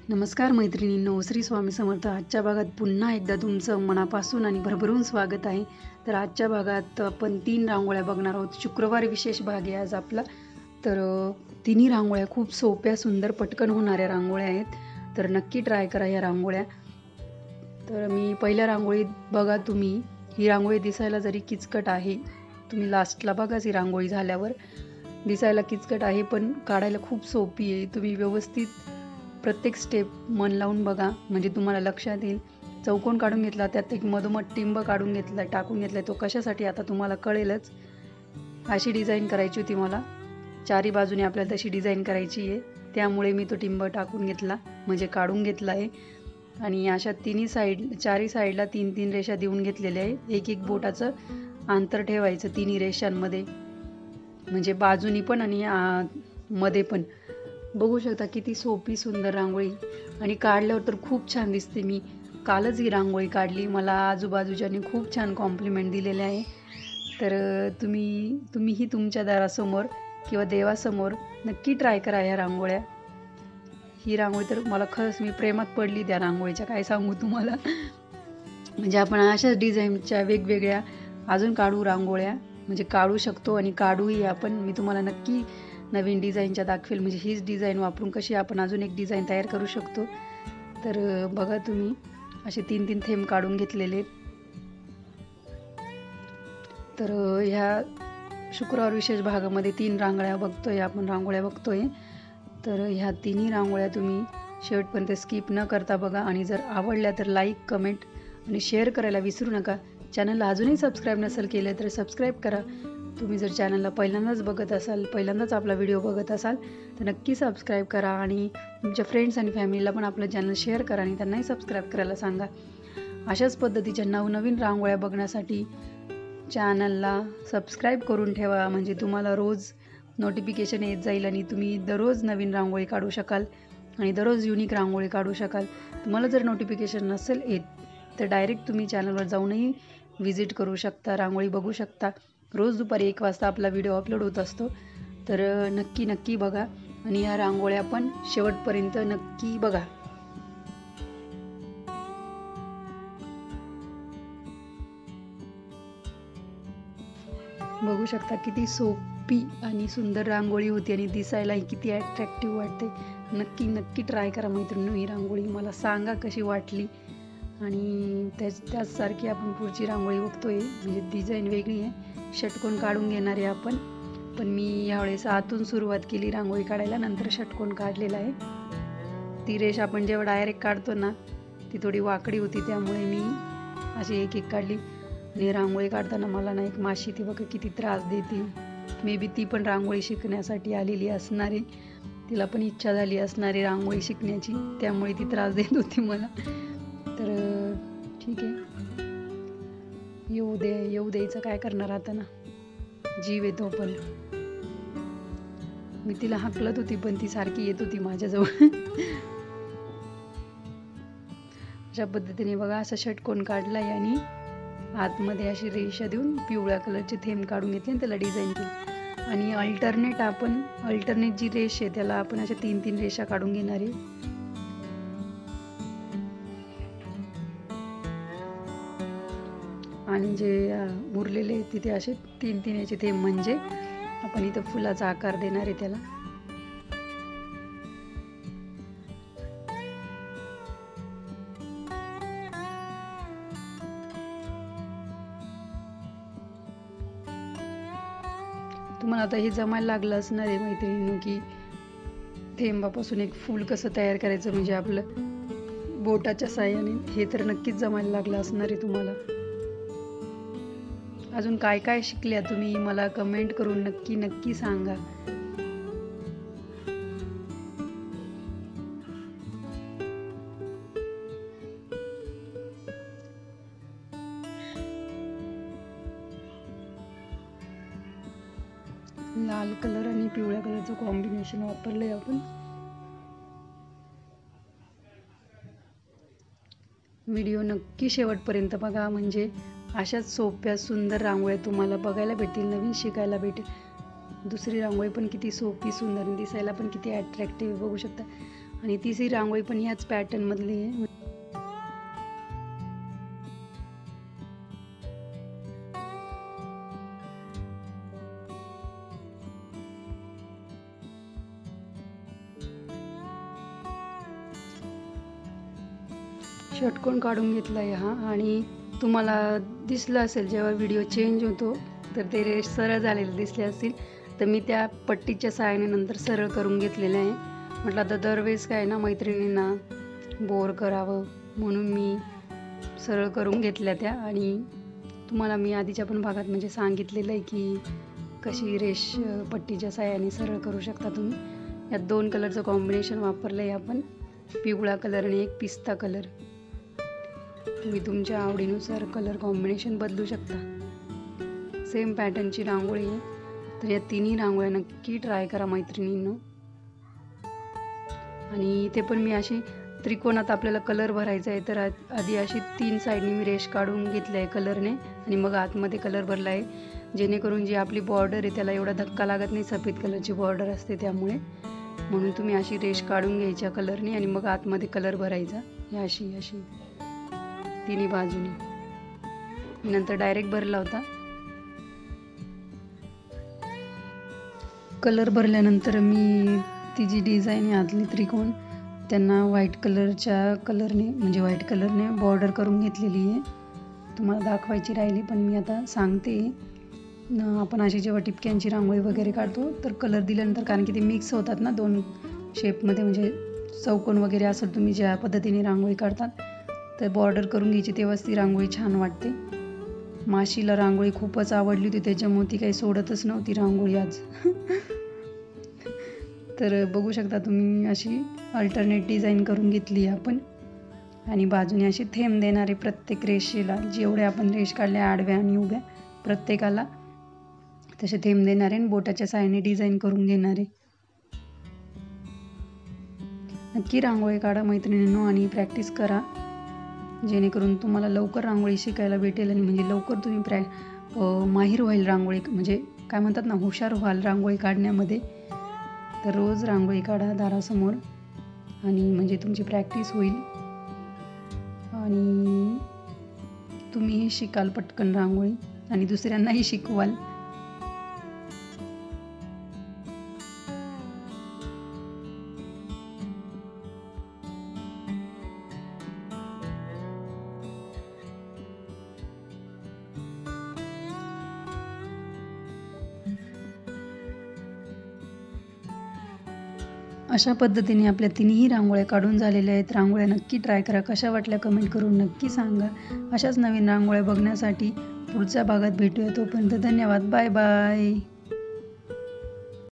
नमस्कार मैत्रिणींनो, श्री स्वामी समर्थ. आजच्या भागात पुन्हा एकदा तुमचं मनापासून आणि भरभरून स्वागत आहे. तर आजच्या भागात आपण 3 रांगोळ्या बघणार आहोत. शुक्रवार विशेष भाग आहे आज आपला. तर तिन्ही रांगोळ्या खूप सोप्या, सुंदर, पटकन होणाऱ्या रांगोळ्या आहेत. तर नक्की ट्राय करा या रांगोळ्या. तर मी पहिल्या रांगोळीत बघा तुम्ही, ही रांगोळी दिसायला जरी किचकट आहे, तुम्ही लास्टला बघाच ही रांगोळी झाल्यावर. दिसायला किचकट आहे पण काढायला खूप सोपी आहे. तुम्ही व्यवस्थित प्रत्येक स्टेप मन लावून बघा, म्हणजे तुम्हाला लक्षात येईल. चौकोन काढून घेतला, त्यात एक मधोमध टिंब काढून घेतला, टाकून घेतला. तो कशासाठी आता तुम्हाला कळेलच. अशी डिझाईन करायची होती मला, चारी बाजूने आपल्याला तशी डिझाईन करायची आहे, त्यामुळे मी तो टिंब टाकून घेतला, म्हणजे काढून घेतला आहे. आणि अशा चारी साईडला 3-3 रेषा देऊन घेतलेल्या आहे. एक एक बोटाचं अंतर ठेवायचं तिन्ही रेषांमध्ये, म्हणजे बाजूनी पण आणि मध्ये पण. बघू शकता किती सोपी सुंदर रांगोळी, आणि काढल्यावर तर खूप छान दिसते. मी कालच ही रांगोळी काढली, मला आजूबाजूच्यानी खूप छान कॉम्प्लिमेंट दिलेले आहे. तर तुम्हीही तुमच्या दारासमोर किंवा देवासमोर नक्की ट्राय करा ह्या रांगोळ्या. ही रांगोळी तर मला खरंच मी प्रेमात पडली त्या रांगोळीच्या, काय सांगू तुम्हाला. म्हणजे आपण अशाच डिझाईनच्या वेगवेगळ्या अजून काढू रांगोळ्या, म्हणजे काढू शकतो आणि काढूही आपण. मी तुम्हाला नक्की नवीन डिझाईनच्या दाखवेल, म्हणजे हीच डिझाईन वापरून कशी आपण अजून एक डिझाईन तयार करू शकतो. तर बघा तुम्ही, असे 3-3 थेंब काढून घेतलेले. तर ह्या शुक्रवार विशेष भागामध्ये 3 रांगोळ्या बघतोय. तर ह्या तिन्ही रांगोळ्या तुम्ही शेवटपर्यंत स्किप न करता बघा, आणि जर आवडल्या तर लाईक, कमेंट आणि शेअर करायला विसरू नका. चॅनलला अजूनही सबस्क्राईब नसेल केलं तर सबस्क्राईब करा. तुम्ही जर चॅनलला पहिल्यांदाच आपला व्हिडिओ बघत असाल तर नक्की सबस्क्राईब करा, आणि तुमच्या फ्रेंड्स आणि फॅमिलीला पण आपलं चॅनल शेअर करा आणि त्यांनाही सबस्क्राईब करायला सांगा. अशाच पद्धतीच्या नवनवीन रांगोळ्या बघण्यासाठी चॅनलला सबस्क्राईब करून ठेवा, म्हणजे तुम्हाला रोज नोटिफिकेशन येत जाईल आणि तुम्ही दररोज नवीन रांगोळी काढू शकाल आणि दररोज युनिक रांगोळी काढू शकाल. तुम्हाला जर नोटिफिकेशन नसेल येत तर डायरेक्ट तुम्ही चॅनलवर जाऊनही व्हिजिट करू शकता, रांगोळी बघू शकता. रोज दुपारी 1 वाजता आपला व्हिडिओ अपलोड होत असतो. तर नक्की बघा, आणि ह्या रांगोळ्या पण शेवटपर्यंत नक्की बघा. बघू शकता किती सोपी आणि सुंदर रांगोळी होती, आणि दिसायलाही किती अट्रॅक्टिव्ह वाटते. नक्की ट्राय करा मैत्रिणी ही रांगोळी. मला सांगा कशी वाटली. आणि त्याचसारखी आपण पुढची रांगोळी बघतोय, म्हणजे डिझाईन वेगळी आहे. षटकोन काढून घेणार आहे आपण, पण मी यावेळेस आतून सुरुवात केली रांगोळी काढायला, नंतर षटकोन काढलेला आहे. ती रेष आपण जेव्हा डायरेक्ट काढतो ना, ती थोडी वाकडी होती, त्यामुळे मी अशी एक काढली. आणि रांगोळी काढताना मला ना एक माशी, ती बघा किती त्रास देते. मे बी ती पण रांगोळी शिकण्यासाठी आलेली असणारी, तिला पण इच्छा झाली असणारी रांगोळी शिकण्याची, त्यामुळे ती त्रास देत होती मला. तर ठीक आहे, येऊ द्यायचं, काय करणार आता ना, जीव येतो. पण मी तिला हाकलत होती पण ती सारखी येत होती माझ्याजवळ. अशा पद्धतीने बघा, असा षटकोन काढलाय आणि आतमध्ये अशी रेषा देऊन पिवळ्या कलरचे थेंब काढून घेतले आणि त्याला डिझाईन केली. आणि अल्टरनेट जी रेष आहे त्याला आपण अशा 3-3 रेषा काढून घेणार आहे. आणि जे उरलेले तिथे असे 3-3 याचे थेंब, म्हणजे आपण इथं फुलाचा आकार देणार आहे त्याला. तुम्हाला आता हे जमायला लागलं असणार आहे मैत्रिणींनो, की थेंबापासून एक फूल कसं तयार करायचं, म्हणजे आपलं बोटाच्या साहाय्याने. हे तर नक्कीच जमायला लागलं असणार आहे तुम्हाला. अजून काय काय शिकल्या तुम्ही मला कमेंट करून नक्की सांगा. लाल कलर आणि पिवळ्या कलरचं कॉम्बिनेशन वापरलंय आपण. व्हिडिओ नक्की शेवटपर्यंत बघा, म्हणजे अशाच सोप्या सुंदर रांगोळ्या तुम्हाला बघायला भेटतील, नवीन शिकायला भेटेल. दुसरी रांगोळी पण किती सोपी, सुंदर, दिसायला पण किती अट्रॅक्टिव्ह बघू शकता. आणि तिसरी रांगोळी पण ह्याच पॅटर्न मधली आहे. षटकोन काढून घेतलाय हा, आणि तुम्हाला दिसलं असेल जेव्हा व्हिडिओ चेंज होतो तर ते रेष सरळ झालेले दिसले असतील, तर मी त्या पट्टीच्या सहाय्याने नंतर सरळ करून घेतलेले आहे. म्हटलं आता दरवेळेस काय ना मैत्रिणींना बोर करावं म्हणून मी सरळ करून घेतल्या त्या. आणि तुम्हाला मी आधीच्या पण भागात म्हणजे सांगितलेलं आहे की कशी रेष पट्टीच्या सहाय्याने सरळ करू शकता तुम्ही. यात 2 कलरचं कॉम्बिनेशन वापरलं आहे आपण, पिवळा कलर आणि एक पिस्ता कलर. तुम्ही तुमच्या आवडीनुसार कलर कॉम्बिनेशन बदलू शकता. सेम पॅटर्नची रांगोळी आहे, तर या तिन्ही रांगोळ्या नक्की ट्राय करा मैत्रिणींनो. आणि इथे पण मी अशी त्रिकोणात आपल्याला कलर भरायचा आहे, तर आधी अशी 3 साईडनी मी रेष काढून घेतली आहे कलरने, आणि मग आतमध्ये कलर भरला आहे, जेणेकरून जी आपली बॉर्डर आहे त्याला एवढा धक्का लागत नाही. सफेद कलरची बॉर्डर असते त्यामुळे, म्हणून तुम्ही अशी रेष काढून घ्यायच्या कलरने आणि मग आतमध्ये कलर भरायचा. ही अशी अशी तिन्ही बाजूनी. नंतर डायरेक्ट भरला होता. कलर भरल्यानंतर मी ती जी डिझाईन आहे आतली त्रिकोण, त्यांना व्हाईट कलरने बॉर्डर करून घेतलेली आहे. तुम्हाला दाखवायची राहिली पण मी आता सांगते. आपण अशी जेव्हा टिपक्यांची रांगोळी वगैरे काढतो तर कलर दिल्यानंतर, कारण की ते मिक्स होतात ना 2 शेपमध्ये, म्हणजे चौकोन वगैरे असेल तुम्ही ज्या पद्धतीने रांगोळी काढतात, तर बॉर्डर करून घ्यायची, तेव्हाच ती रांगोळी छान वाटते. माशीला रांगोळी खूपच आवडली होती, त्याच्यामुळे ती काही सोडतच नव्हती रांगोळी आज. तर बघू शकता तुम्ही अशी अल्टरनेट डिझाईन करून घेतली आपण. आणि बाजूने अशी थेंब देणारे प्रत्येक रेषेला, जेवढ्या आपण रेष काढल्या आडव्या आणि उभ्या प्रत्येकाला तसे थेंब देणारे आणि बोटाच्या साहाय्याने डिझाईन करून घेणारे. नक्की रांगोळी काढा मैत्रिणींनो आणि प्रॅक्टिस करा, जेणेकरून तुम्हाला लवकर रांगोळी शिकायला भेटेल आणि म्हणजे लवकर तुम्ही माहिर व्हाल रांगोळी, म्हणजे काय म्हणतात ना, हुशार व्हाल रांगोळी काढण्यामध्ये. तर रोज रांगोळी काढा दारासमोर, आणि म्हणजे तुमची प्रॅक्टिस होईल आणि तुम्हीही शिकाल पटकन रांगोळी आणि दुसऱ्यांनाही शिकवाल. अशा पद्धतीने आपल्या तिन्ही रांगोळ्या काढून झालेल्या आहेत. रांगोळ्या नक्की ट्राय करा, कशा वाटल्या कमेंट करून नक्की सांगा. अशाच नवीन रांगोळ्या बघण्यासाठी पुढच्या भागात भेटूया. तोपर्यंत धन्यवाद. Bye bye.